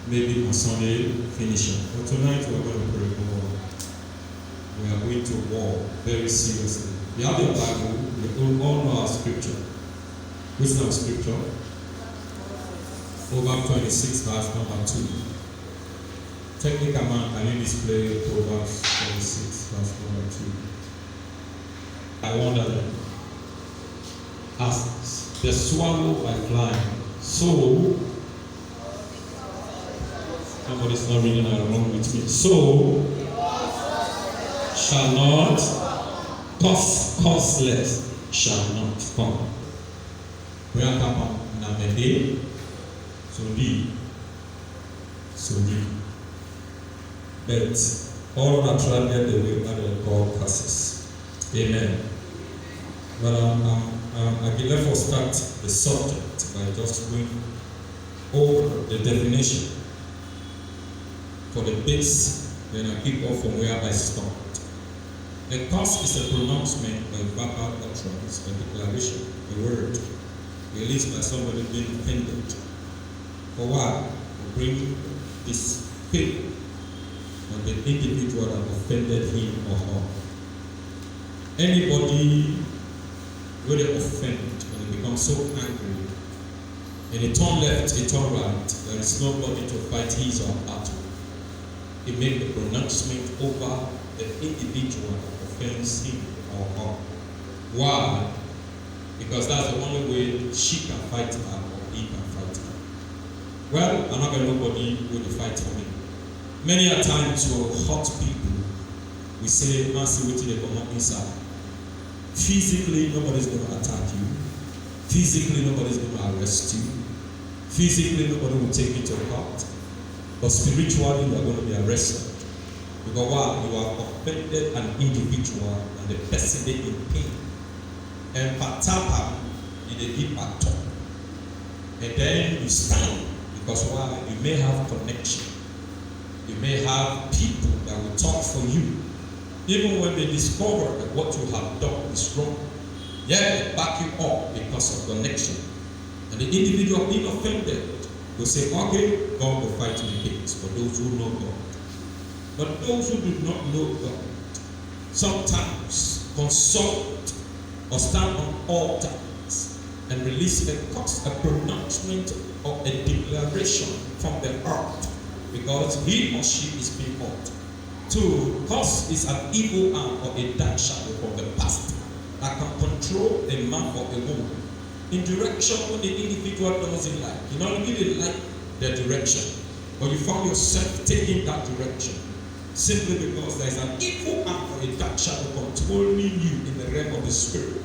maybe on Sunday, finishing. But tonight we are going to pray more. We are going to war very seriously. You have your Bible, you all know our scripture. Which is our scripture? Proverbs 26, verse number 2. Technical man, can you display Proverbs 26, verse number 2? I wonder then, as the swallow by flying, so somebody's not reading along with me. So shall not causeless shall not come. Where come na mede so di. But all natural get the way that they call curses. Amen. But I will therefore start the subject by just going over the definition for the base, then I pick off from where I start. A curse is a pronouncement by verbal utterance, a declaration, a word, released by somebody being offended. For what? To bring this pain on the individual that offended him or her. Anybody when they offend and they become so angry, and they turn left, they turn right, there is nobody to fight his or her battle. He made the pronouncement over the individual that offends him or her. Why? Because that's the only way she can fight her or he can fight her. Well, I'm not going to nobody will fight for me. Many a times we hurt people, we say, man, see what they come up inside. Physically, nobody's going to attack you. Physically, nobody's going to arrest you. Physically, nobody will take you to court. But spiritually, you are going to be arrested. Because why? You have offended an individual and the person is in pain. And patapa, you dey give back top. And then you stand. Because why? You may have connection. You may have people that will talk for you. Even when they discover that what you have done is wrong, yet they back you up because of connection. And the individual being offended will say, okay, God will fight the case for those who know God. But those who do not know God sometimes consult or stand on altars and release a pronouncement or a declaration from the earth because he or she is being hurt. Two, curse is an evil arm or a dark shadow from the past that can control a man or a woman in direction when the individual doesn't like. You don't really like the direction, but you found yourself taking that direction simply because there is an evil arm or a dark shadow controlling you in the realm of the spirit.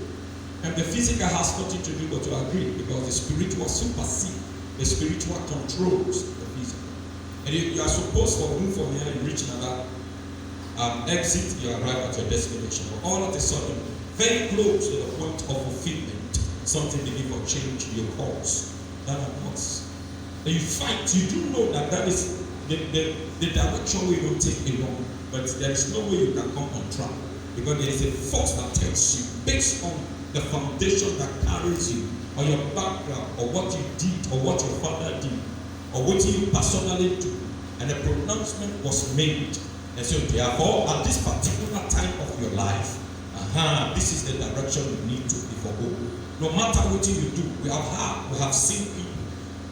And the physical has nothing to do but to agree because the spiritual supersedes, the spiritual controls the physical. And you are supposed to move from here and reach another exit, you arrive at your destination. But all of a sudden, very close to the point of fulfillment, something begin to change your course. That course. And you fight, you do know that that is the direction we don't take along, but there is no way you can come on track because there is a force that tells you based on the foundation that carries you, or your background, or what you did, or what your father did, or what you personally do, and a pronouncement was made. And so therefore, at this particular time of your life, this is the direction you need to be follow. No matter what you do, we have seen people.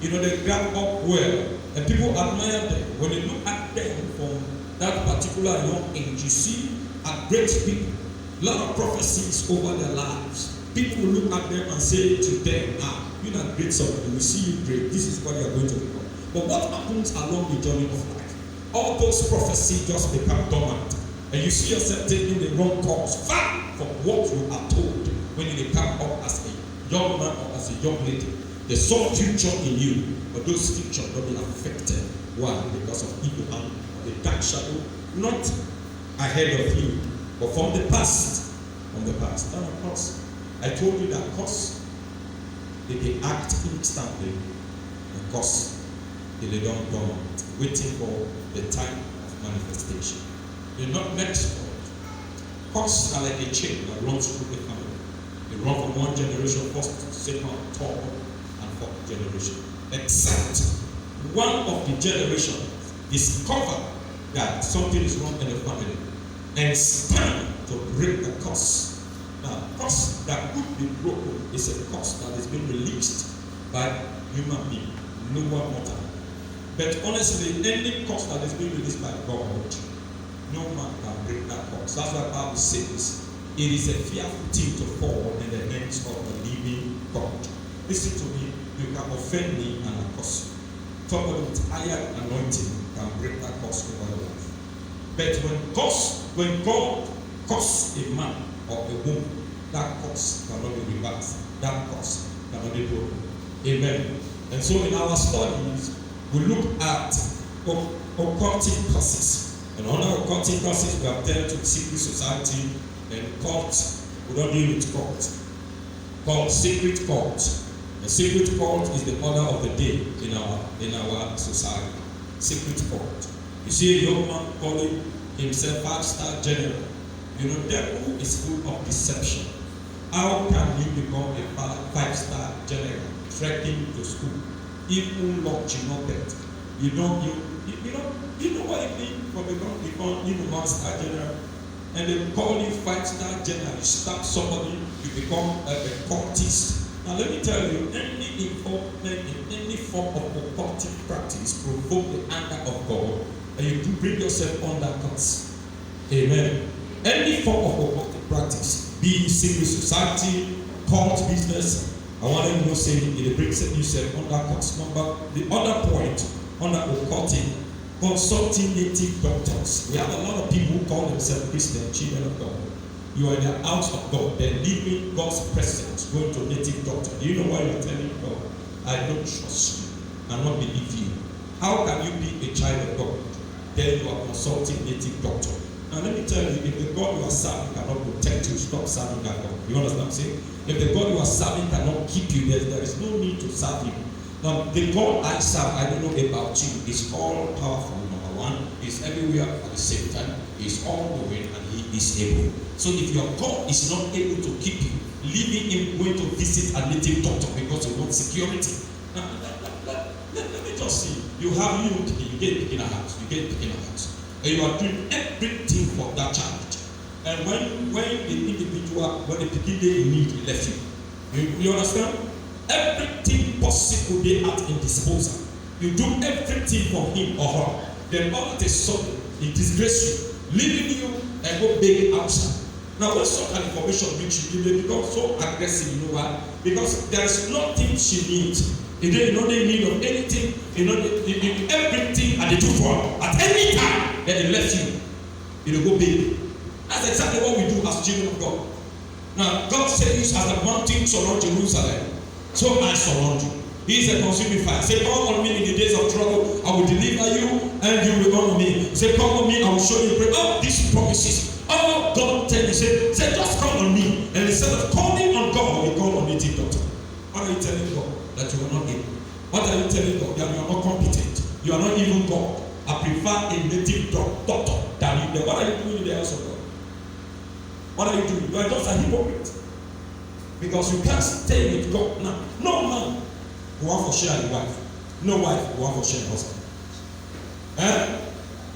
You know, they grab up well, and people admire them. When you look at them from that particular young age, you see a great people, a lot of prophecies over their lives. People will look at them and say to them, you're not great something, we see you great, this is what you are going to become. But what happens along the journey of life? All those prophecies just become dormant, and you see yourself taking the wrong course, far from what you are told when you come up as a young man or as a young lady. There's some future in you, but those futures will be affected. Why? Because of evil and the dark shadow, not ahead of you, but from the past. From the past. And of course, I told you that cause they act instantly, and cause they don't go waiting for the time of manifestation. They're not meant for it. Cause are like a chain that runs through the family. They run from one generation, first, second, third, and fourth generation. Except one of the generations discover that something is wrong in the family and stand to break the curse. Now, curse that could be broken is a curse that is being released by human being, no one mortal. But honestly, any curse that is being released by God, no man can break that curse. That's why the Bible says it is a fearful thing to fall in the hands of the living God. Listen to me, you can offend me and I curse you. Somebody with higher anointing can break that curse over your life. But when God curses a man or a woman, that curse cannot be reversed. That curse cannot be broken. Amen. And so in our studies, we look at occultic curses. And under occultic curses, we have dealt with secret society and cult. We don't deal with cult. Called secret cult. A secret cult is the order of the day in our society. Secret cult. You see a young man calling himself 5-star general. You know, devil is full of deception. How can you become a 5-star general, trekking to school, even locked you not that? You know what it means for become 1-star general? And they call you 5-star general. You stab somebody, you become a cultist. Now let me tell you, any involvement in any form of occultic practice provoke the anger of God, and you do bring yourself under curse. Amen. Any form of occultic practice, be it secret society, cult business, I want to know saying it brings yourself under curse. Number the other point under occultic, consulting native doctors. We have a lot of people who call themselves Christian, children of God. You are in the house of God, they're leaving God's presence, going to native doctor. Do you know why you're telling God, I don't trust you, I don't believe you? How can you be a child of God? Then you are consulting native doctor. Now let me tell you, if the God you are serving cannot protect you, stop serving that God. You understand what I'm saying? If the God you are serving cannot keep you, there is no need to serve him. Now the God I serve, I don't know about you, is all powerful. Number one, is everywhere at the same time, is all knowing, and he is able. So if your God is not able to keep you, leaving him going to visit a native doctor because you want security. Now, let me just see. You get in a house, and you are doing everything for that child. And when the begin they need, he left you. You understand? Everything possible they at in disposal. You do everything for him or her. Then all of a sudden, he disgrace you, leaving you and go begging outside. Now, when such an information reaches you, they become so aggressive, you know why? Because there is nothing she needs. They know they need of anything, they need everything and they do for her. At any time that they left you, you go beg. That's exactly what we do as children of God. Now, God says, as the mountain surround Jerusalem, so I surround you. He is a consuming fire. Say, come on me in the days of trouble, I will deliver you and you will honor me. Say, come on me, I will show you great. Oh, these promises. Oh, God tell you, say, just call on me. And instead of calling on God, we call on native doctor. What are you telling God? That you are not able. What are you telling God? That you are not competent. You are not even God. I prefer a native doctor than you. What are you doing in the house of God? What are you doing? You are just a hypocrite. Because you can't stay with God now. No man who want to share a wife. No wife who want to share a husband.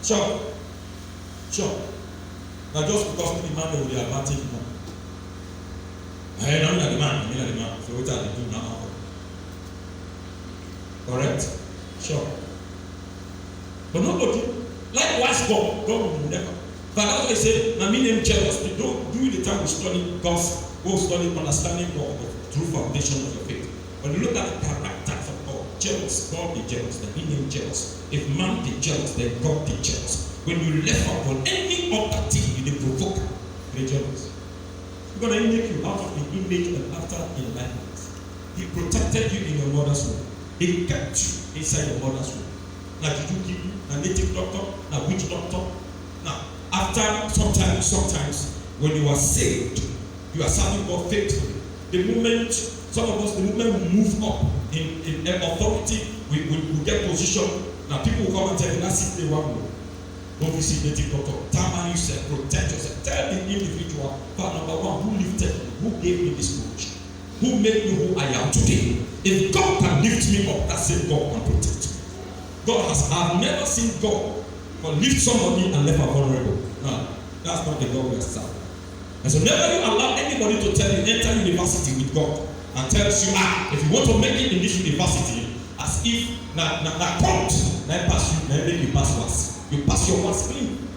Sure. Now just because the man will be advantage more. I don't know the man. So what are they doing now? Correct? Sure. But nobody, likewise God will never. But that's why I say, I mean them jealous. Don't do the time we study God's, go study understanding God, the true foundation of your faith. When you look at the character of God, jealous, God be jealous, then he name jealous. If man be jealous, then God be jealous. When you left upon any other thing, you provoke, be jealous. He's gonna make you out of the image and after in likeness. He protected you in your mother's womb. He kept you inside your mother's womb. Now did you give you a native doctor, a witch doctor? Now, after sometimes when you are saved, you are serving God faithfully. The moment some of us, the moment we move up in authority, we get position. Now people will come and tell you that's it they want to. Don't visit native doctor. Tamar yourself, protect yourself. Tell the individual, part number one, who lifted me, who gave me this position, who made me who I am today. If God can lift me up, that same God can protect me. I've never seen God lift somebody and left her vulnerable. No, that's not the God we are serving. And so never you allow anybody to tell you enter university with God and tells you, if you want to make it in this university, as if na prompt, then pass you, then make you pass once. You pass your once clean.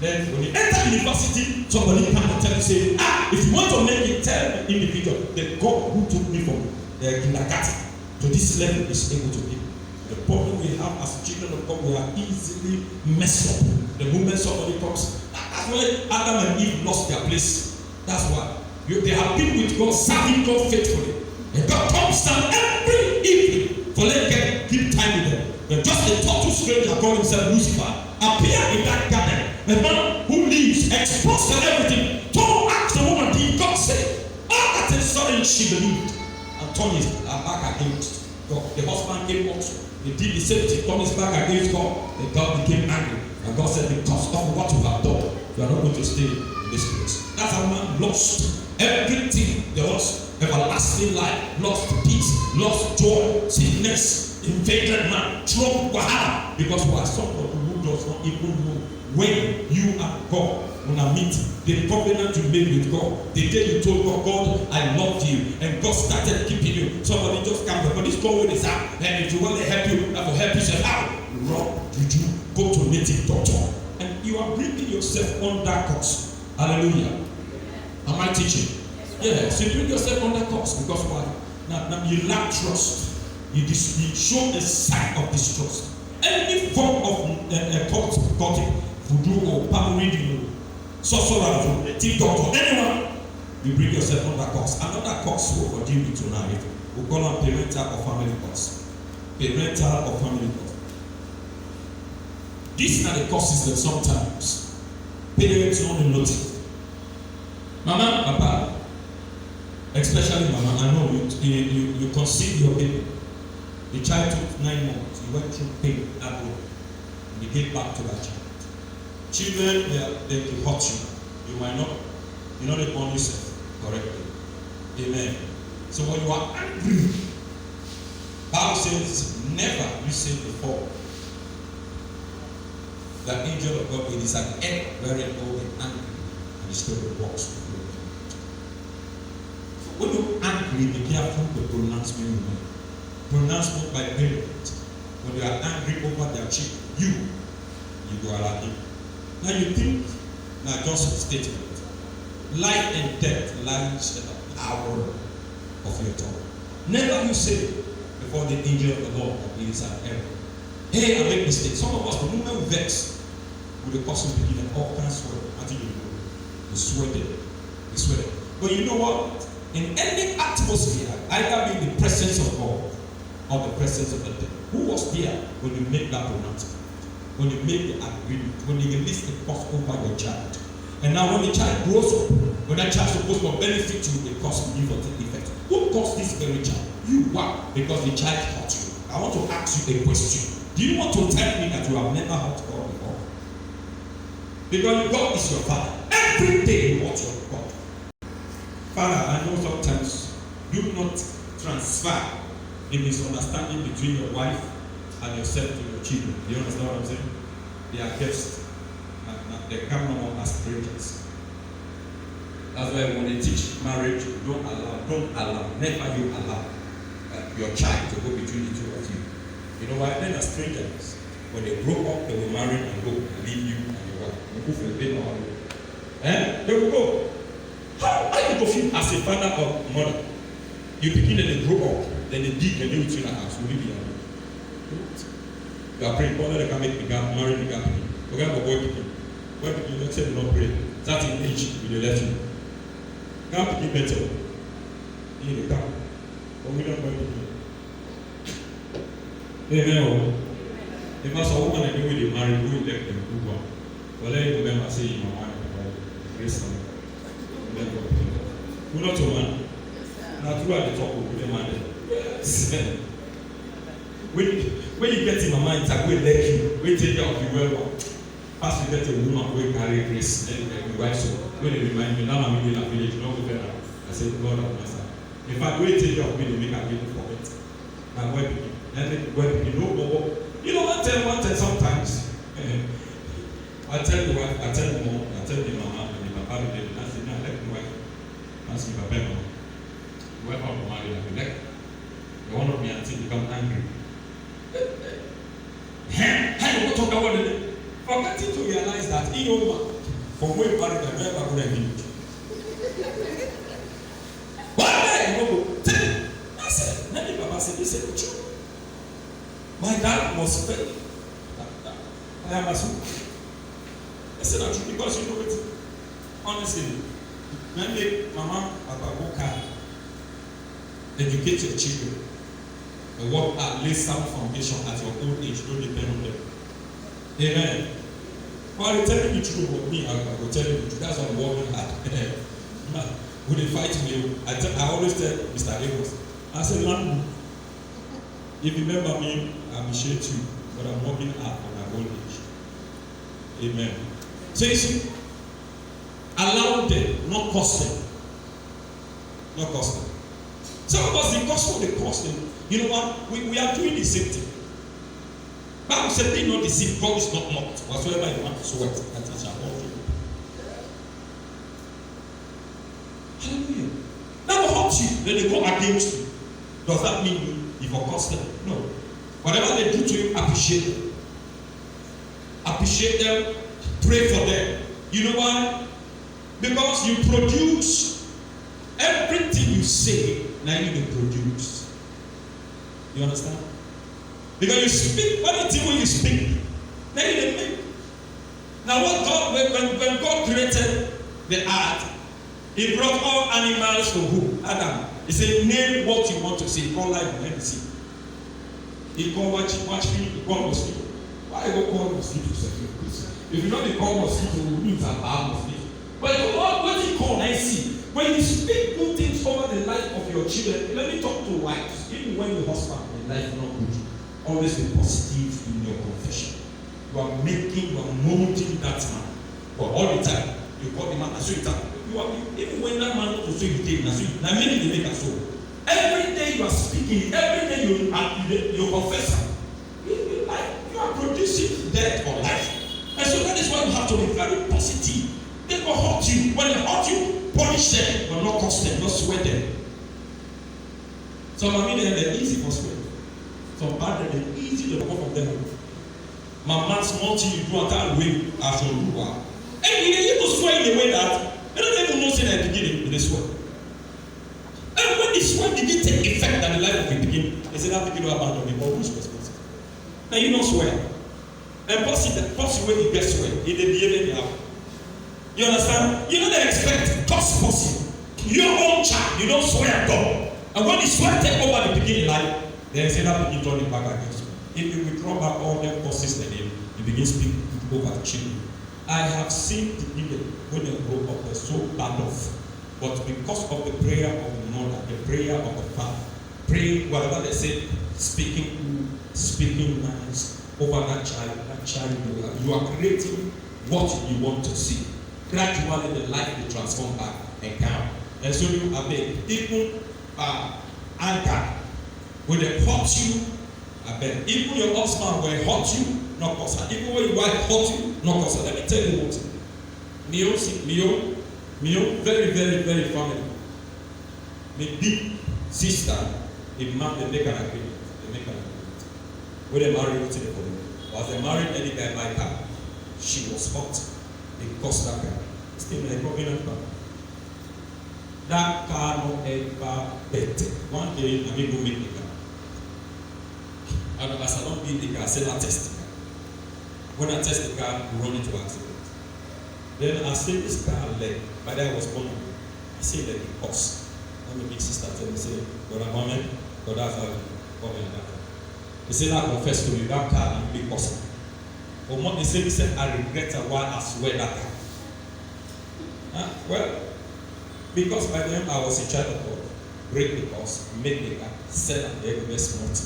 Then when you enter university, somebody come and tell you, say, if you want to make it, tell the individual, the God who took me from kindergarten to this level is able to give. The problem we have as children of God, we are easily messed up. The moment somebody comes, that's why Adam and Eve lost their place. That's why they have been with God, serving God faithfully. And God comes down every evening for let them keep time with them. But just a total stranger called himself Lucifer appear in that garden. A man who lives exposed to everything. Don't ask the woman, did God say? All that is sudden she believed and turned his back against God. The husband came also. He did the same thing, turned his back against God. And God became angry. And God said, because of what you have done, you are not going to stay in this place. That's how man lost everything. There was everlasting life, lost peace, lost joy, sickness, invaded man, trouble, wahala. Because we are somebody who does not even know when you are God. When I meet the covenant you made with God, the day you told God, God, I love you, and God started keeping you. Somebody just comes, but this God is out, and if you want to help you, I will help you. Say, how? Rob, you go to native doctor, and you are bringing yourself under curse. Hallelujah. Am I teaching? Yes, you bring yourself under curse because why? Now you lack trust. You show a sign of distrust. Any form of cultic, voodoo or palm reading, sorcerer, native doctor, anyone, you bring yourself under curse. Another curse we'll deal with tonight. We'll call on parental or family curse. Parental or family curse. These are the causes that sometimes parents don't notice. Mama, Papa, especially Mama, I know you conceived your baby. The child took 9 months. You went through pain, and you gave back to that child. Children, they can hurt you. You might not, you're not born yourself correctly. Amen. So when you are angry, Bible says, never you say before. The angel of God, it is an egg wherein God is angry, and the spirit walks with you. So when you're angry, be careful the pronouncement you make. Pronouncement by parents. When they are angry over their children, you go lucky. Now you think, now just a statement. Life and death lies in the power of your tongue. Never you say before the angel of the Lord that it is an error. Hey, I make mistakes. Some of us, the moment we vex, with the person begin all kinds of sweat. Until you sweated. But you know what? In any atmosphere, either in the presence of God or the presence of the devil, who was there when you make that pronouncement? When you make the agreement, when you release the cost over your child. And now when the child grows up, when that child is supposed to benefit you, the cost will give or take effect. Who caused this very child? You. Why? Because the child hurt you. I want to ask you a question. Do you want to tell me that you have never hurt God before? Because God is your father. Every day you watch your God. Father, I know sometimes you do not transfer the misunderstanding between your wife and yourself to your children. Do you understand what I'm saying? They are guests. They come no more as strangers. That's why when they teach marriage, don't allow, never you allow your child to go between the two of you. You know why? Then are strangers. When they grow up, they will marry and go and leave you and your wife. They will go. How are you confused as a father or mother? You begin and they grow up, then they dig and they will in the house. Will you be alone? You are praying, God, they can make the gap, marry the gap. You can have a boy picking. Boy picking, let's say they don't pray. That's in age, we let you. Gap picking better. In the gap. But we don't boy picking. Amen. If I saw a woman and they marry, we will let them go on. Well, let you remember saying, my wife, grace them. Who not a man? Now, through at the top, we'll put them on there. When you get in my mind, it's like, we let you, we take care of you well. As you get a woman, we carry grace, then we wife so. When they remind me, now I'm in the village, not over there. I said, God have mercy. In fact, we take care of me, they make a people forget. My wife, and then when you know, You know, one time sometimes, I tell the wife, I tell the mom, I tell the mama, and the papa, I say, no, I like the wife. I say, papa, the wife of the married, I be like, the one of me until become angry. Hey, what talk about it? Forgetting to realize that he over from where married and never going to be. Why? I said, Nanny Baba said, this is true. My dad was very. I am assumed. I said that true because you know it. Honestly, when they mama, papa, go car, educate your children. And work at lay some foundation at your old age, don't depend on them. Amen. Well, I'm telling you the truth about me, I will tell you the truth. That's what I'm working hard. When they fight me, I always tell Mr. Amos, I said, man, if you remember me, I appreciate you, but I'm working hard for my old age. Amen. So you see, allow them, not cost them. Not cost them. Some of us, the gospel, they cost them. You know what? We are doing the same thing. Bible said they not deceive. God is not mocked. Whatsoever you want to sweat, that is shall all do. Hallelujah. That will hurt you. Then they go against you. Does that mean you forcost them? No. Whatever they do to you, appreciate them. Appreciate them. Pray for them. You know why? Because you produce everything you say. Now you will produce. You understand? Because you speak, what do you when you speak? Then you didn't make. Now what God, when God created the earth, He brought all animals to who? Adam. He said, name what you want to say. Call life and let me see. He called watch me, he called mosquito. Why you call mosquito? If you know they call mosquito, it means a bad mosquito. But what you call, I see. When you speak good things over the life of your children, let me talk to wives. Even when your husband in life not good, always be positive in your confession. You are molding that man. But all the time, you call the man as you talk. Even when that man to say you take, now maybe they make a soul. Every day you are speaking, every day you confess. You are producing death or life. And so that is why you have to be very positive. They will hurt you. When they hurt you, punish them, but not cost them, not sweat them. Some of them they're easy for sweat. Some bad they're easy to come from them. My man small thing you do at that way as your ruler. And you to sweat in the way that they don't even know say at the beginning they sweat. And when the sweat begin take effect on the life of the beginning, they say that beginning abandon the who's responsible. Now you don't swear. And possibly when you get sweat, in the behavior you have. You understand? You know they expect God's person. Your own child, you don't swear at God. And when the sweat take over the beginning life, they say that begin turning back against you. If you withdraw back all them forces that you begin speaking over the children. I have seen the people when they grow up, they're so bad off. But because of the prayer of the mother, the prayer of the father, praying whatever they say, speaking nice over that child, you are creating what you want to see. Gradually the life will transform back and come. And so you are made. Even anger, when they hurt you, I bet. Even your husband will hurt you, not cause her. Even when your wife hurt you, not cause her. Let me tell you what. Mio, very, very, very family. My big sister, a man, they make an agreement. When they married to the police. Was they married any guy like her? She was hot. They cost that guy. Still in a covenant car. That car no ever better. One day, I may go make the car. And as I don't build the car, I said I test the car. When I test the car, we run into accident. Then I say this car leg. By then I was born. I say that it costs. When my big sister tell me, say, Brother Mohammed, God has a problem in that car. He said, I confess to you, that car will be cost. But what they said, I regret why I swear that car. Well, because by then I was a child of God, break the course, make the car, sell and get the best money.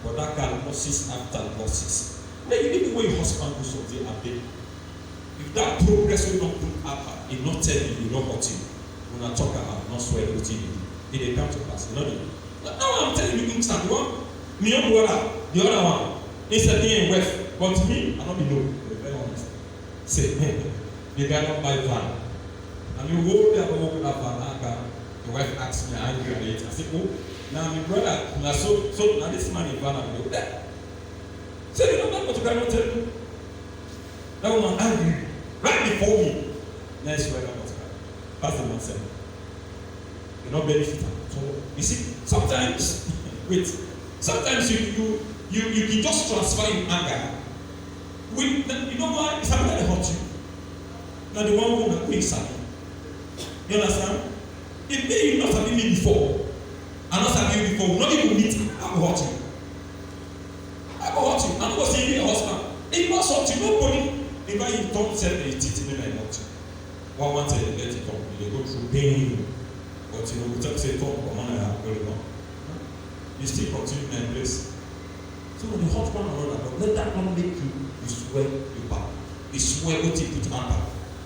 But that car losses after losses. Then you need the way your husband goes on the abate. If that progress will not put up, it not tell you, it not hurt you. When I talk about not swear with you, it will come to pass. You know, now I'm telling you instant one, me on the other one. Instead being worth, but to me, I don't be low. To be very honest. Say, the guy don't buy van. And you go there, go with that van. The wife asked me, "Are you ready?" I said, "Oh, now my brother, now so now this man in van and go there." Say, "You know that what you cannot tell me." That woman angry right before me. Next word I was that's the man said. You're not benefit. So you see, sometimes wait, sometimes you can just transfer in anger. You know why? It's happening to hurt you. Now the one who is sabi. You understand? If me you not sabi me before, I not sabi you before, we not even meet, I will hurt you. I will hurt you. I'm not saying your husband. It must hurt you. Nobody. If you don't tell me it's teaching me like that, one wanted to let it come. You go through pain, but you know, we talk say talk about money and very long. You still continue in place. So when you hurt one another, but let that not make you swear you back. You swear what you put under.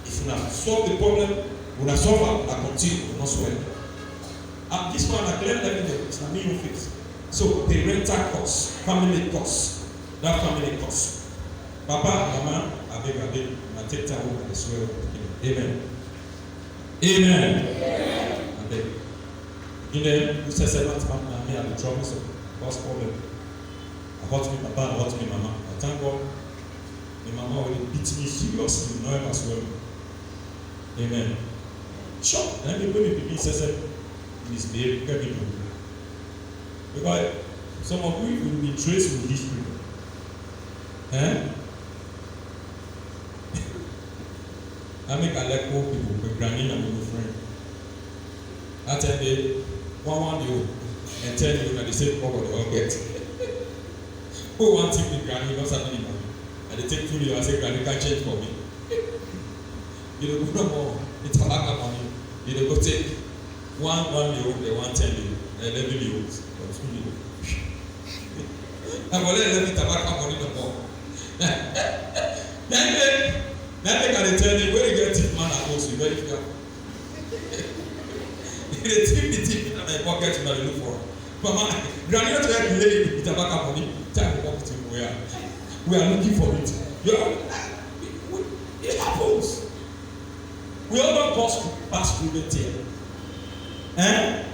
If you not solve the problem, we not solve it, we not continue, we not swear. And this one I clear everything, it's not me who fix. So parental costs, family costs, that family costs. Papa, Mama, I beg, I take time over the swear. Amen. Amen. I beg. You know, you say 7 months, I have the troubles of what's problem. I hurt me, Papa, I hurt me, Mama. I thank God. My mama will beat me seriously, no as well. Amen. Sure. Then the way people say, misbehave, get me. Because some of you will be traced with history. Eh? I make a like old people, my granny and my friend. I tell them, one you and tell you that they say, oh, they all get. Who wants to be granny? Not something. And they take 2 years and say, granny can't change for me. You don't go no more. It's a lack of money. You don't go take one year old, they want 10 year, 11 year olds, or 2 year olds. I'm going to let me tobacco money no more. Then they can tell you where you get it, man, at home, you very careful. They take the tip in my pocket and I look for it. Mama, granny, not trying to lay with tobacco money, time to walk to where we are looking for it. It happens. We all don't pass through the tear. Eh?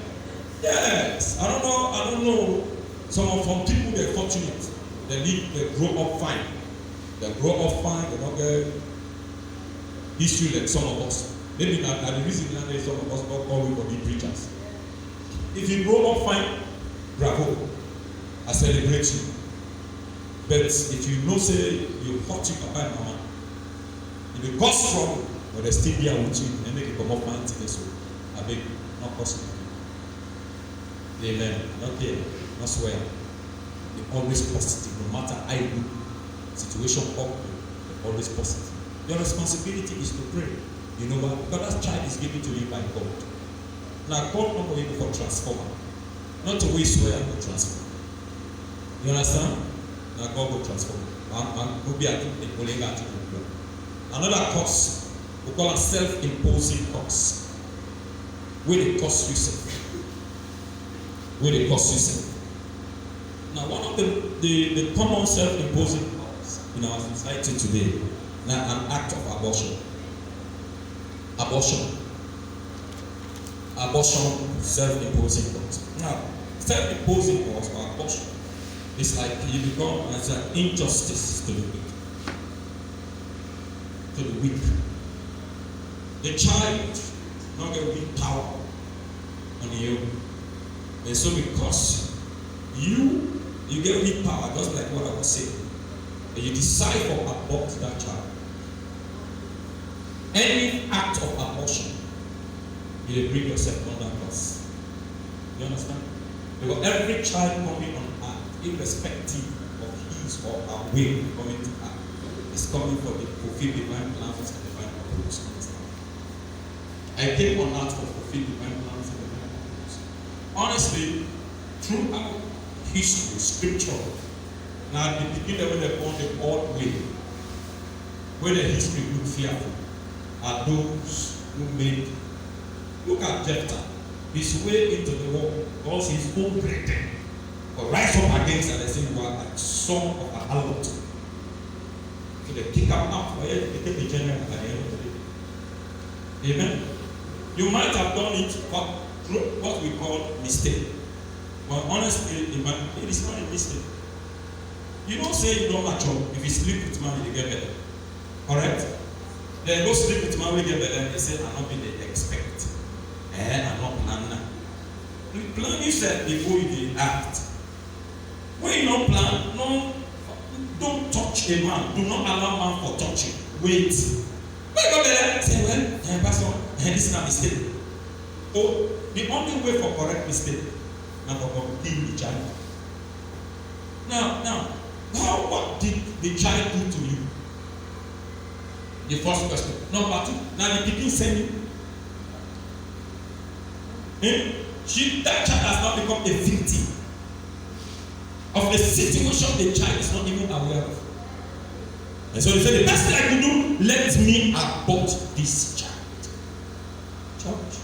Yes. I don't know. Some people they're fortunate. They grow up fine. They grow up fine, they don't get history like some of us. Maybe not the reason that some of us not call for be preachers. If you grow up fine, bravo. I celebrate you. But if you know say you hurt your papa and mama, if you cause trouble, but they still be with you and make you come up fine today, so I beg, not possible. Amen. Not here, not swear. You're always positive, no matter how you look. Situation up, you're always positive. Your responsibility is to pray. You know what? Because that child is given to you by God. Now, God not going for transformer. Not to waste swear and transform. You understand? Now, God will transform. Another cause, we call a self-imposing cause. Where they cause yourself. Where they cause yourself. Now, one of the common self-imposing cause in our society today, now an act of abortion. Abortion, self-imposing cause. Now, self-imposing cause or abortion is like you become as an injustice to the weak. To the weak. The child not get weak power on you. And so because you get weak power, just like what I was saying, and you decide to abort that child. Any act of abortion, you will bring yourself under cross. You understand? Because every child coming on earth, irrespective of his or her will coming to earth, is coming for the fulfill divine plans and divine purpose. Understand? I came on earth to fulfill divine plans and divine purpose. Honestly, throughout history, scripture, now at the beginning when they born the old way, where the history look fearful, are those who made. Look at Jephthah, his way into the war, because his own brethren will rise up against and they say, "You are like son of a a lot. So they kick them out. They became the general at the end of the day. Amen. You might have done it what we call mistake. But honestly, it is not a mistake. You don't say you don't mature. If you sleep with man, you get better. Correct? Then go sleep with man, we get better. They say, I'm not being the expect. I'm not planning. You plan yourself before you act. When you don't plan, don't touch a man. Do not allow man for touching. Wait. When you go there, say, well, Pastor, this is a mistake. Oh, the only way for correct mistake is to kill the child. Now, what did the child do to you? The first question. Number two, now the pikin send you. That child has not become a victim of the situation the child is not even aware of. And so he said, the best thing I could do, let me abort this child. Church,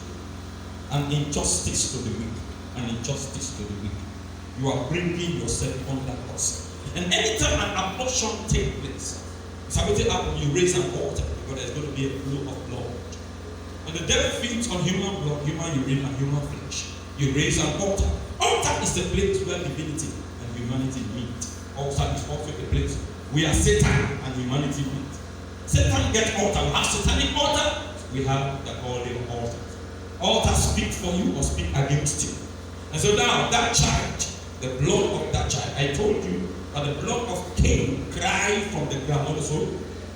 an injustice to the weak, an injustice to the weak. You are bringing yourself under curse. And anytime an abortion takes place, something happens, you raise an altar because there's going to be a flow of blood. And the devil feeds on human blood, human urine, and human flesh. You raise an altar. Altar is the place where divinity and humanity meet. Altar is also the place where Satan and humanity meet. Satan gets altar. We have satanic altar. We have the holy altar. Altar speak for you or speak against you. And so now that child, the blood of that child, I told you that the blood of Cain cried from the ground. Also,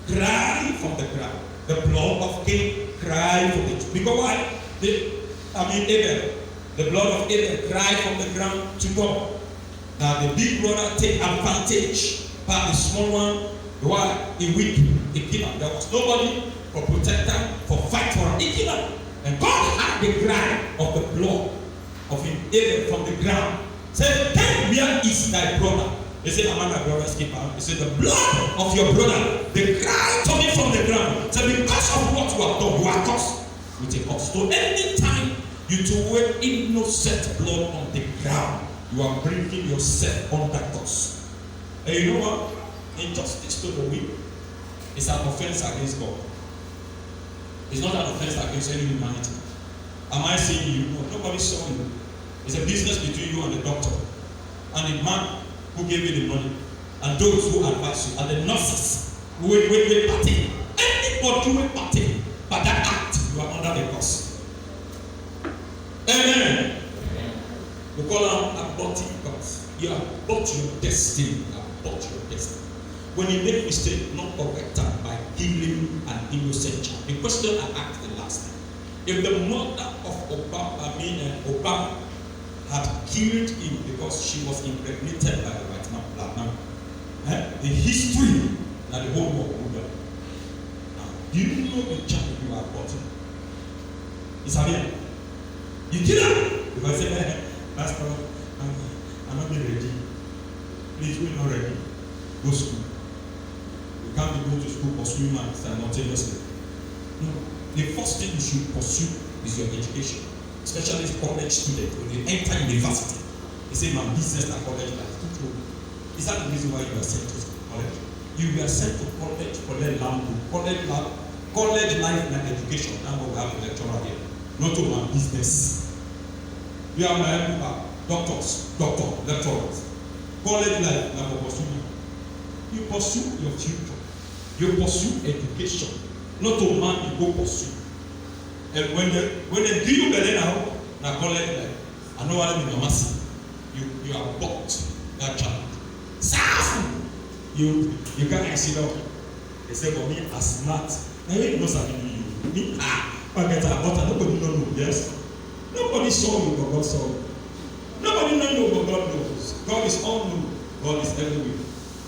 cried from the ground. The blood of Cain cried from the ground. Because why? Abel. The blood of Abel cried from the ground to God. Now the big brother take advantage, but the small one, why? He weak, he kill him. There was nobody for protect him, for fight for him. He kill him. And God had the cry of the blood of him, Abel from the ground. Said, "Then where is thy brother?" They said, "I'm my brother's keeper." He said, "The blood of your brother, the cry coming from the ground." So because of what you have done, you are cursed with a curse. So anytime you throw innocent blood on the ground, you are bringing yourself under curse. And you know what? Injustice to the weak is an offense against God. It's not an offense against any humanity. Am I saying you? No, nobody saw you. It's a business between you and the doctor, and the man who gave you the money, and those who advise you, and the nurses who will partake. Anybody will partake, but that act, you are under the curse. Amen. We call them aborting curse. You abort your destiny. Abort your destiny. When you make mistake, not correct by killing an innocent child. The question I asked the last time: if the mother of Obama had killed him because she was impregnated by the white man, black man, the history that the whole world would know. Now, do you know the child you are aborting? It's a man. You kill her because you say, "Pastor, I'm not ready. Please, we're not ready. Go to school. You can't be going to school pursuing man simultaneously." No. The first thing you should pursue is your education. Especially college students, when you enter university, they say, "My business at college life." Is that the reason why you are sent to college? You were sent to college for college life and education. Now we have a lecturer here. Not to my business. You are my doctors, lecturers. College life, now pursue. You pursue your future. You pursue education. Not to man, you go pursue. And when they give you better now college life, I know what I mean, Mamasi. You have bought that child. You can't sit down. They say, "For me, as smart." Now you know something you. Me, but nobody know. Yes, nobody saw you, but God saw you. Nobody know, but God knows. God is all known. God is everywhere.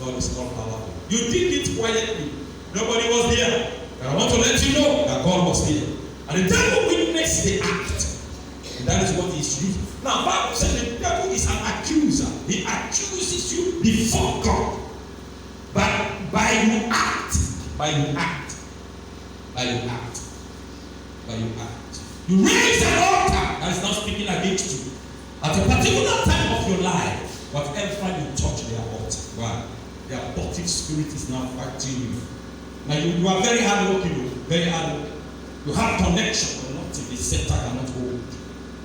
God is all powerful. You did it quietly. Nobody was there. But I want to let you know that God was there. And the devil witnessed the act. And that is what he's using. Now, Bible says the devil is an accuser. He accuses you before God. But by your act. You raise an altar that is not speaking against you. At a particular time of your life, whatever you touch, they are hot. Why? The abortive spirit is now fighting you. Now you are very hard working, very hard working. You have connection, but not the center cannot hold.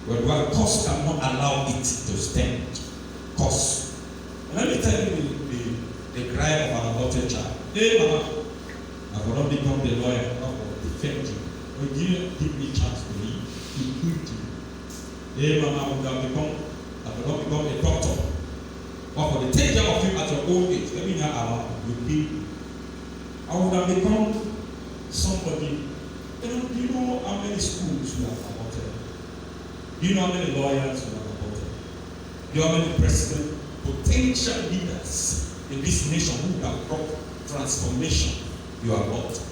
Well, cause cannot allow it to stand. Cause. And let me tell you the cry of an aborted child. Hey, mama, I will not become the lawyer. I will defend you. When you give me a chance to leave, you could do. Hey, mama, I will not become a doctor. But for the take care of you at your old age, let me know how you be. I would have become somebody. Do you know how many schools you have aborted? Do you know how many lawyers you have aborted? Do you know how many president, potential leaders in this nation who have brought transformation you have aborted?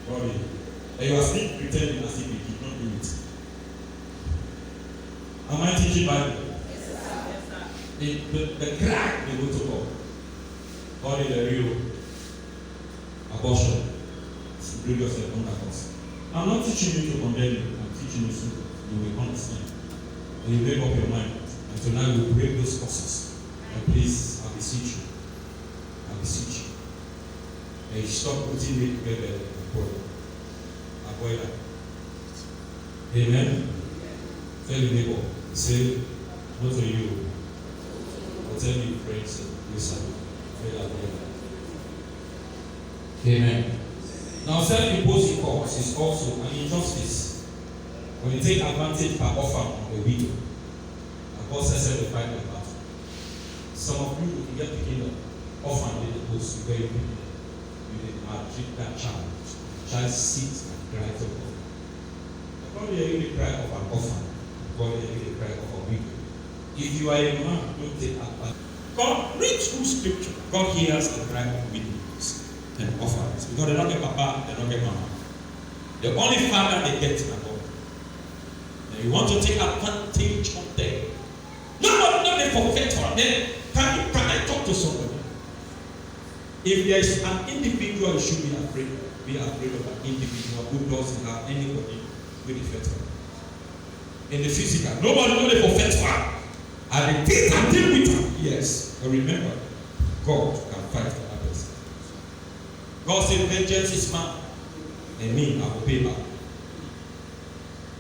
Right? And you are still pretending as if you did not do it. Am I teaching Bible? The crack they go to God. God is the real abortion. Bring yourself under us. I'm not teaching you to condemn you. I'm teaching you so you will understand. And you make up your mind. And tonight we will break those curses. And please, I beseech you. I beseech you. And you stop putting me together and pray. Avoid that. Amen. Tell your neighbor. Say, not to you. I'll tell you, friends, listen. Amen. Now, self-imposing cause is also an injustice when you take advantage by offer of a widow. And God says, "Set the fight the battle." Some of you will get the kingdom, offer in the post where you maltreat that child. The child sits and cries to God. God will hear the cry of an orphan. God will hear the cry of a widow. If you are a man, don't take advantage. God, read through scripture. God hears the cry of widows and orphans. Because they don't get papa, they don't get mama. The only father they get is God. And you want to take advantage of them. Not they forget her. Then can I talk to somebody? If there is an individual, you should be afraid. Be afraid of an individual who doesn't have anybody with the faith. In the physical, nobody knows for faith. And the things I deal with her. Yes. But remember, God can fight for others. God said, vengeance is mine, and me, I will pay back.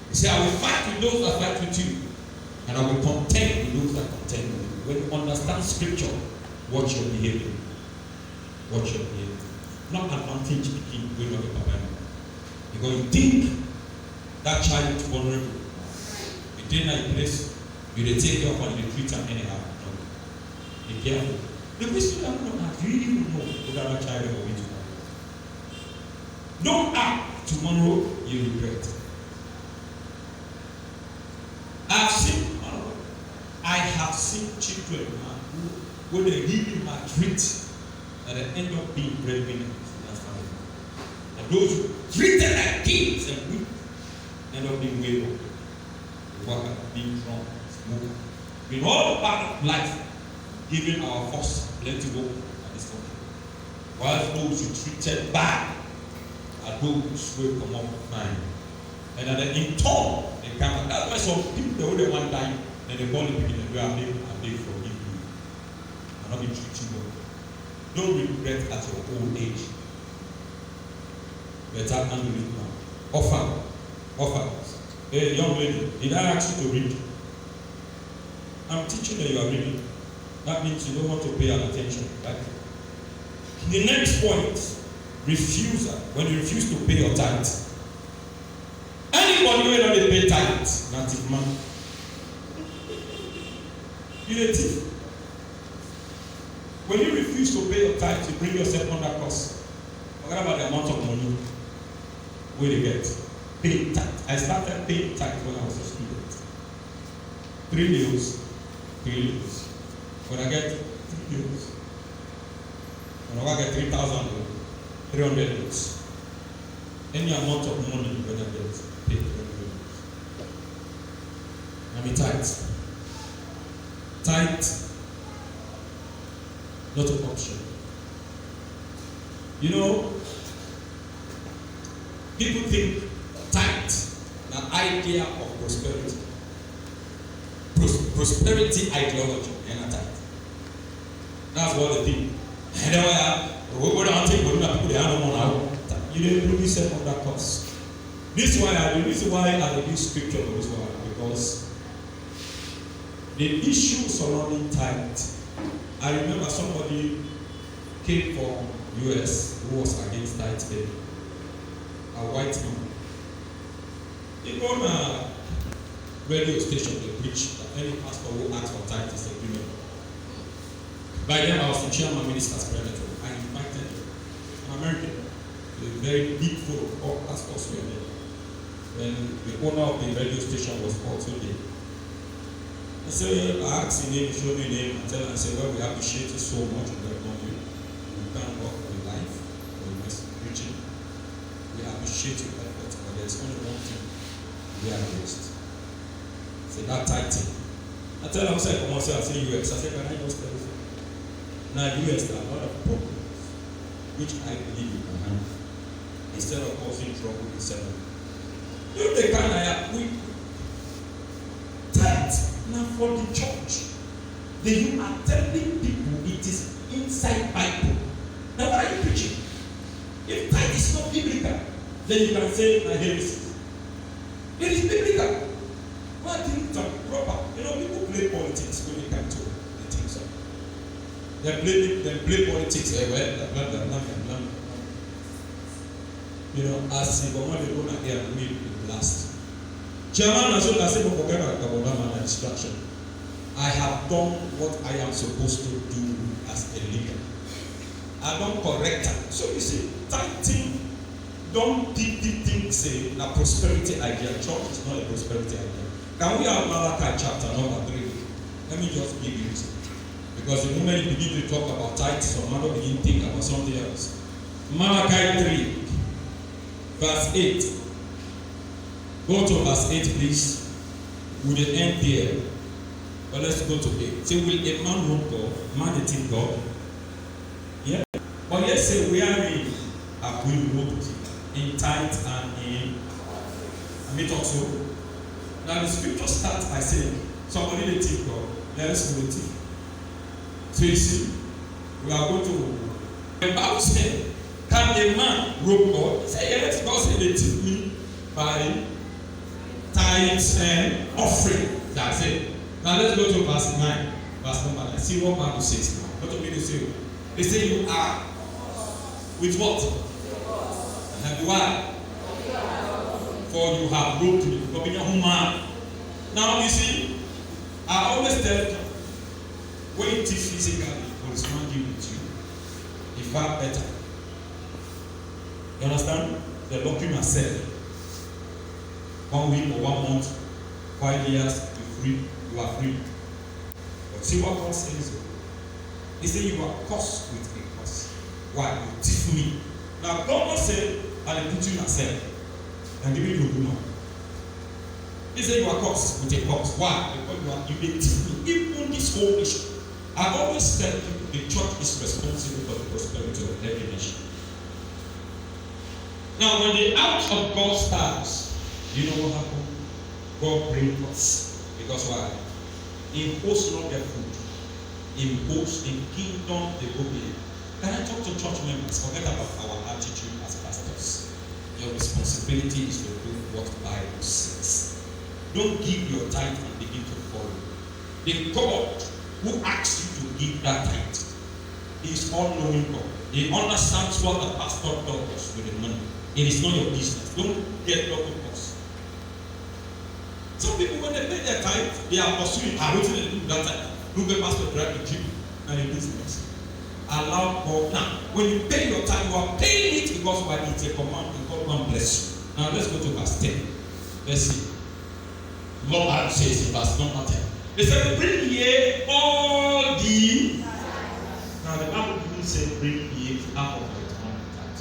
He said, I will fight with those that fight with you, and I will contend with those that contend with you. When you understand scripture, watch your behavior. Watch your behavior. Not advantage speaking when you're a papa. Because you think that child is vulnerable. You didn't like place, you take care of and you treat them anyhow. No. Be careful. The question that we don't have, do you even know whether that child is going to die? Don't act tomorrow, you regret. I have seen children who, when they really maltreat, at the end of being breadwinners in that family. And those who treated like kings and weak end up being wayward, worker, being drunk, smoker. In all part of life, giving our force plenty work at this country. While those who treated bad are those who come up fine. And then in turn, they come. That's why some people they want time, then they call the people and they forgive you. And not be treating well. Don't regret at your old age. Better handle it now. Offer. Hey, young lady, did I ask you to read? I'm teaching that you are reading. That means you don't want to pay attention. Right? The next point, refusal. When you refuse to pay your tithe. Anybody who don't pay tithe, native man. You're a thief. When you refuse to pay your tithe, you bring yourself under curse. Forget about the amount of money where you get. Paying tithe. I started paying tithe when I was a student. 3 years. When I get 3 years. When I get 3,000, 300 years. Any amount of money when I get paid 300 years. I mean tithe. Tithe. Not an option. You know, people think tithe, an idea of prosperity. Prosperity ideology and a tithe. That's what they think. And then we go down take people they are no more now. You didn't really set on that course. This is why I use scripture for this one, because the issue surrounding tithe. I remember somebody came from US who was against tithe paying. A white man. He go on a radio station to preach that any pastor who asks for tithe is a criminal. By then I was the chairman minister's president. I invited an American, a very big forum of all pastors were there. When the owner of the radio station was also there. I said, I asked him name, show me name, and tell him, I said, well, we appreciate you so much, we welcome you. We thank God for your life, for your message preaching. We appreciate your effort, but there's only one thing we are against. Say that tight thing. I tell him, I say, come on, I say US. I say, can I just tell you? Now US, there are a lot of problems which I believe you can handle. Instead of causing trouble in seven. You know the kind we tithe now for the church. Then you are telling people it is inside Bible. Now what are you preaching? If tithe is not biblical, then you can say heresy. It is biblical. Why didn't talk proper? You know, people play politics when they come to the things. They play politics. You know, as if one they go and hear me blast. Chairman as well as if forget about instruction. I have done what I am supposed to do as a leader. I don't correct them. So you see, tithing, don't think say a prosperity idea. Church is not a prosperity idea. Can we have Malachi chapter number 3? Let me just give you this. Because the moment you begin to talk about tithe, some man begin to think about something else. Malachi 3, verse 8. Go to verse 8, please. With the end there. But let's go to 8. Say, will a man rob God? Man that think God? Yeah. But let's say wherein are we robbed? In tithe and in meat also. Now the scripture starts by saying, somebody they think God. Let's go to. So you see, we are going to. The Bible said, can a man rob God? He said, yes, God said they took me by tithes and offering. That's it. Now let's go to verse 9. Verse number 9. See what Bible says now. What do you mean to say? They say you are with what? And why? For you have robbed me. For being a human. Now you see, I always tell you, when you teach physically, God is not giving it to you. You far better. You understand? They're locking yourself. 1 week or 1 month, 5 years, you're free. You are free. But see what God says. He said you are cursed with a curse. Why? You teach me. Now God said, and they put you yourself. And give you no. He said you are cursed with a curse. Why? Because you may teach me. Even this whole nation. I've always said the church is responsible for the prosperity of every nation. Now, when the out of God starts, you know what happened? God brings us. Because why? In host not their food. In host, in kingdom, they go in. Can I talk to church members? Forget about our attitude as pastors. Your responsibility is to do what the Bible says. Don't give your tithe and begin to follow. The God who asks you to give that tithe is all-knowing God. He understands what the pastor does with the money. It is not your business. Don't get double cost. Some people, when they pay their tithe, they are pursuing. I want to do that tithe. Look at pastor drive the gym and your business. Allow God. Now, when you pay your tithe, you are paying it because why? It's a command and God will bless you. Now let's go to verse 10. Let's see. Lord says in verse number 10. They said, bring ye all the. Now the Bible didn't say bring ye half of your tithe.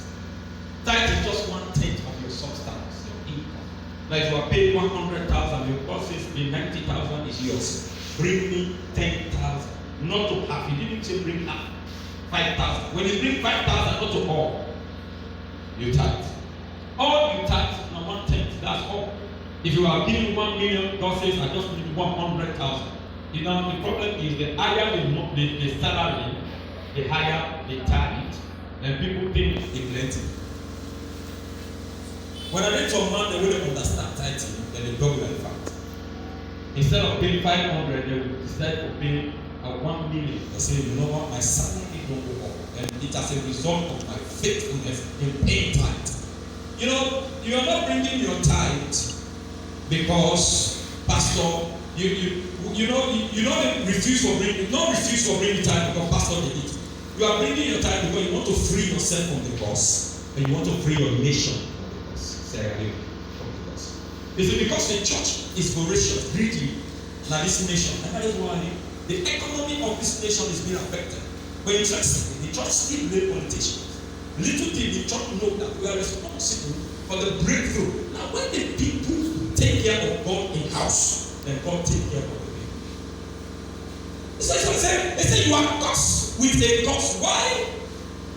Tithe is just 1/10 of your substance, your income. Now if you are paid 100,000, your boss says the 90,000 is yours. Bring me 10,000. Not to half. He didn't say bring half. 5,000. When you bring 5,000, not to all. You tithe. All you tithe, now 1/10. That's all. If you are giving 1 million, God says, I just need 100,000. You know, the problem is the higher the salary, the higher the tithe, and people think it plenty. When I read some man, they wouldn't understand tithing, then they don't like fact. Instead of paying 500, they would decide to pay 1 million. They say, you know what, my salary don't go up, and it as a result of my faithfulness in paying tithe. You know, you are not bringing your tithe because, Pastor, you don't refuse for bringing tithe because Pastor did it. You are bringing your tithe because you want to free yourself from the curse, and you want to free your nation from the curse. Say again, from the curse. Is it because the church is voracious, greedy, now this nation, and that is why the economy of this nation is being affected. But interestingly, the church still blame politicians. Little did the church know that we are responsible for the breakthrough. Now, when the people take care of God in house, then God take care of the people. They say you are cursed with a curse. Why?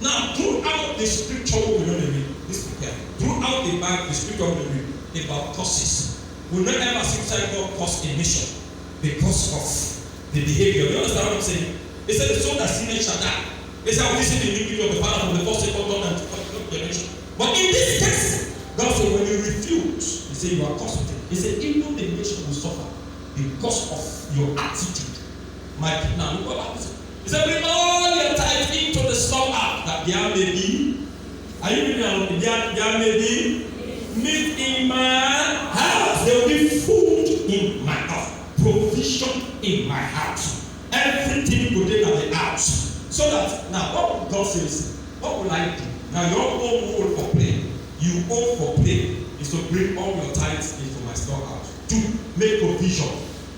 Now, throughout the scripture we don't read this together. Throughout the Bible, the scripture we read about curses. We don't ever see God curse a nation because of the behavior. You understand what I'm saying? They said the soul that sinned shall die. They said, I will listen to the iniquity of the father from the first, second, third, and fourth generation. But in this case, God said, when you refuse, He said, you are cursed. He said, even the nation will suffer because of your attitude. Now, look what happens. He said, bring all your tithe into the storehouse, that there may be. Are you reading along? There may be meat in my house. There will be food in my house. Provision in my house. Everything good in the house. So that now what God says, what will I do? Now your own role for play, you own for play is to bring all your tithes into my storehouse. To make provision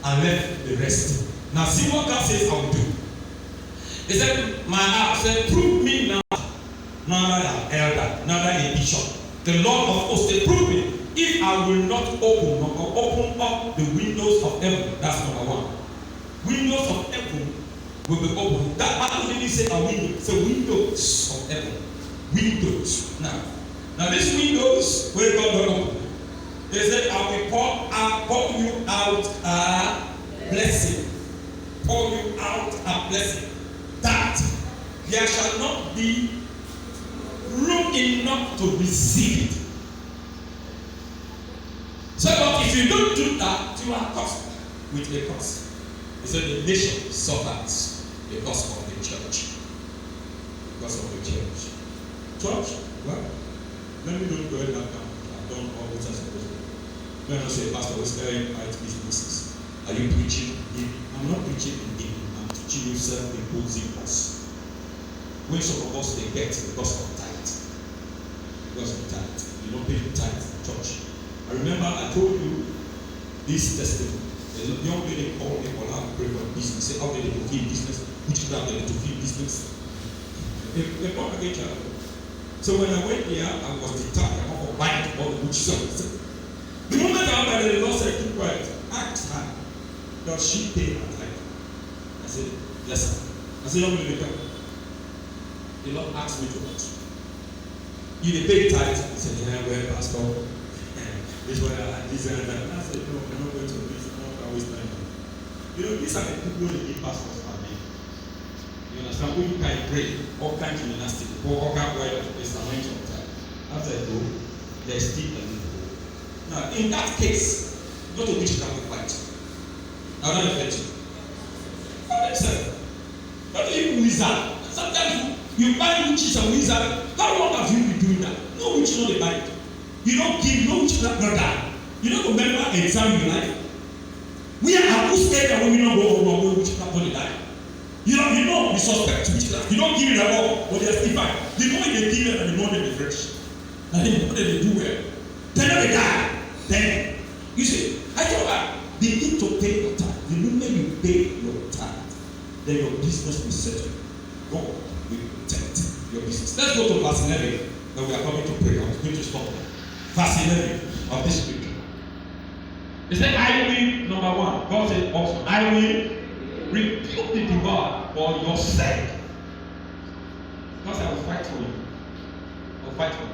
and left the rest. Now see what God says I will do. He said, my house said, prove me now, neither an elder, neither a bishop. The Lord of hosts said, prove me if I will not open up the windows of heaven. That's number one. Windows of heaven will be open. That Bible didn't say a window, it's a windows of heaven. Windows. Now these windows where God will open. They said, I will pour you out a blessing. Pour you out a blessing. That there shall not be room enough to receive it. So but if you don't do that, you are cursed with a curse. He said the nation suffers because of the church. Because of the church. Church? Well, let me don't go ahead and I've done all what I'm supposed to do. When I say, Pastor, what's going on in businesses? Are you preaching? I'm not preaching in giving. I'm teaching you self-imposing us. When some of us they get because of tithe. Because of tithe. You don't pay the tithe in church. I remember I told you this testimony. A young lady called me for her to pray for business. Say, how did they fulfill business? Which ground did they fulfill business? They brought a child. So when I went there, I was determined of buying all the witches. The moment I went there, the Lord said, keep quiet. Ask her, does she pay her tithe? I said, yes, sir. I said, young lady, come. The Lord asked me to watch. You pay tithe? He said, yeah, well, Pastor. This one, this and that. I said, no, I'm not going to do this. I'm not going to waste time. You know, these are the people who give pastors per day. You understand? Who you can pray, all kinds of gymnastics, all kinds of work, it's a range of time. After I go, there's still a little. Now, in that case, go to which can we fight. I don't affect you. What is that? Not even wizard. Sometimes you buy witches and wizard. How long have you been doing that? No witch, no the Bible. You don't give no witchcraft brother. You don't remember an exam in your life. We are who scared that when we don't go over witchcraft for the die. You know, we suspect witchcraft. You don't give it at all, but they are still fine. The more they give it and the more they fresh. And the more they do well. Then they die. Then you see, I told her, begin to pay your time. The moment you pay your time, then your business will settle. God will protect your business. Let's go to verse 11. Then we are coming to pray. I'm going to stop there. Verse 11 of this scripture. He said, I will, number one, God said also, I will rebuke the devourer for your sake. Because I will fight for you. I will fight for you.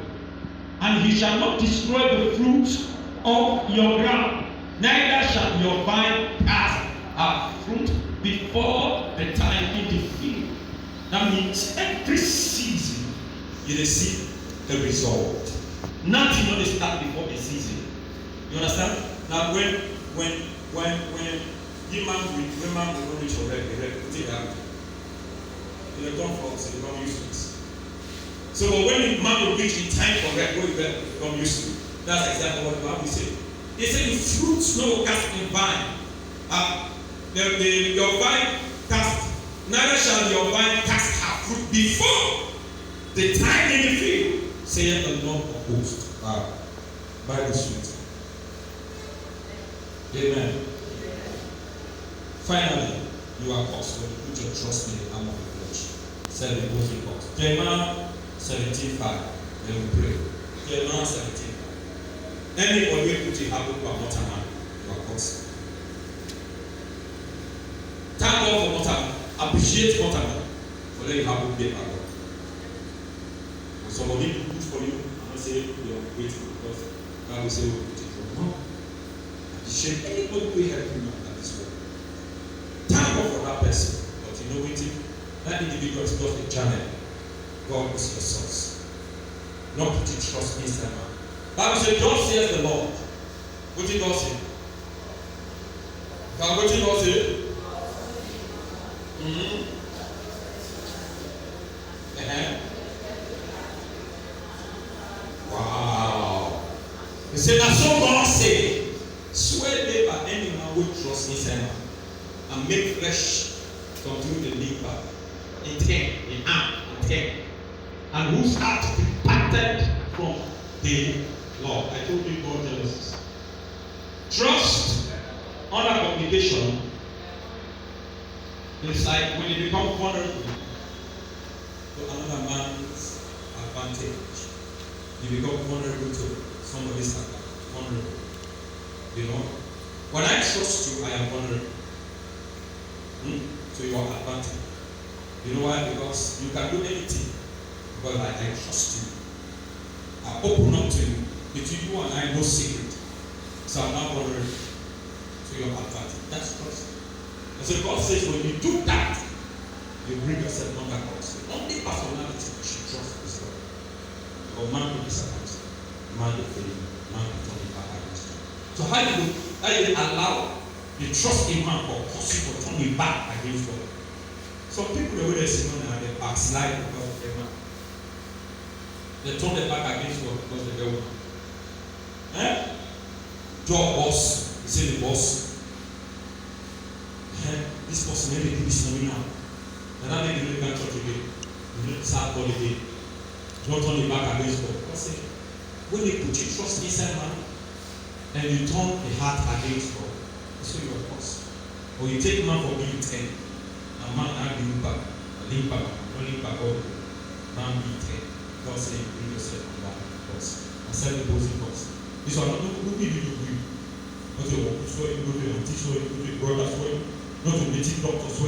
And he shall not destroy the fruit of your ground, neither shall your vine cast her fruit before the time in the field. That means every season you receive a result. Nothing only start before a season. You understand? Now when women will reach already, put it out. In the comfort, they become useless. So but when the man will reach in time for rest, what will become useful? That's exactly what the Bible says. They say the fruits no cast in vine. Your vine cast, neither shall your vine cast her fruit before the time in the field, saith the Lord of hosts. Bible sweet. Amen. Finally, you are caused when you put your trust in the arm of the Lord. Said the Holy God. Jeremiah 17:5. Then we pray. Jeremiah 17:5. Anybody put your hand up on water man, you are caused. Thank God for water. Appreciate water for letting you have a bit of God. When somebody do good for you, I'm not saying you are grateful because God will say, oh, no. Appreciate anybody who help you at this world. Thank God for that person. But you know what? That individual is just a channel. God is your source. Not put your trust in someone. Bible says, "Thus says the Lord." What did God say? What did God say? Wow. He said, "That's so God say, swear they by any man who trust in someone and make flesh come through the liver in 10, in arm, in 10, and whose heart departed from the Lord." I told you God jealousy. Trust under communication is like when you become vulnerable to another man's advantage. You become vulnerable to somebody's vulnerable. You know? When I trust you, I am vulnerable to your advantage. You know why? Because you can do anything. But I trust you. I open up to you. Between you and I, no secret. So I'm not vulnerable to your advantage. That's trust. And so God says, when you do that, you bring yourself under God's. The only personality you should trust is God. Or man will be circumcised. Man will fail you. Man will turn it back against you. So how you allow the trust in man for cause you to turn it back against God? Some people, the way they say, no, they backslide because of their man. They turn their back against God because they get one. Job boss, he said the boss. This person maybe do this for me now. And that make you look at church again. You look sad all again. Not turn your back against God. God said, when you put your trust inside man, and you turn the heart against God, that's what you are forced. Or you take man for being 10, and man now give back, lean back, all man be 10. God said, bring yourself on that cross. And sell the opposing cross. This one, not to be you do. Not to walk so you go to your teacher, you go to your brother, so not to meet doctor, so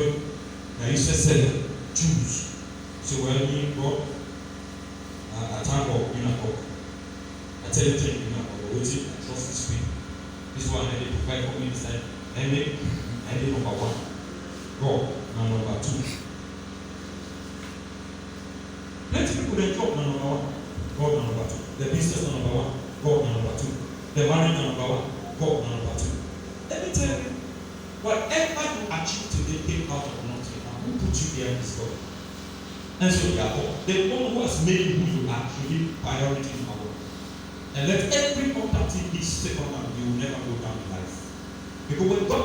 now you say, choose. So when you go, I thank God, you know, I tell you, you know, waiting, I trust this people. This one, I did provide for me this time. I did number 1. God, now number 2. Plenty people they talk now number 1. God now number 2. The business now number 1. God now number 2. The marriage now number 1. God now number 2. Let me tell you, whatever you achieve today came out of nothing. And who put you there is God. And so therefore, the one who has made you who you are should be priority in our world. And let every other thing be second, and you will never go down in life. Because when God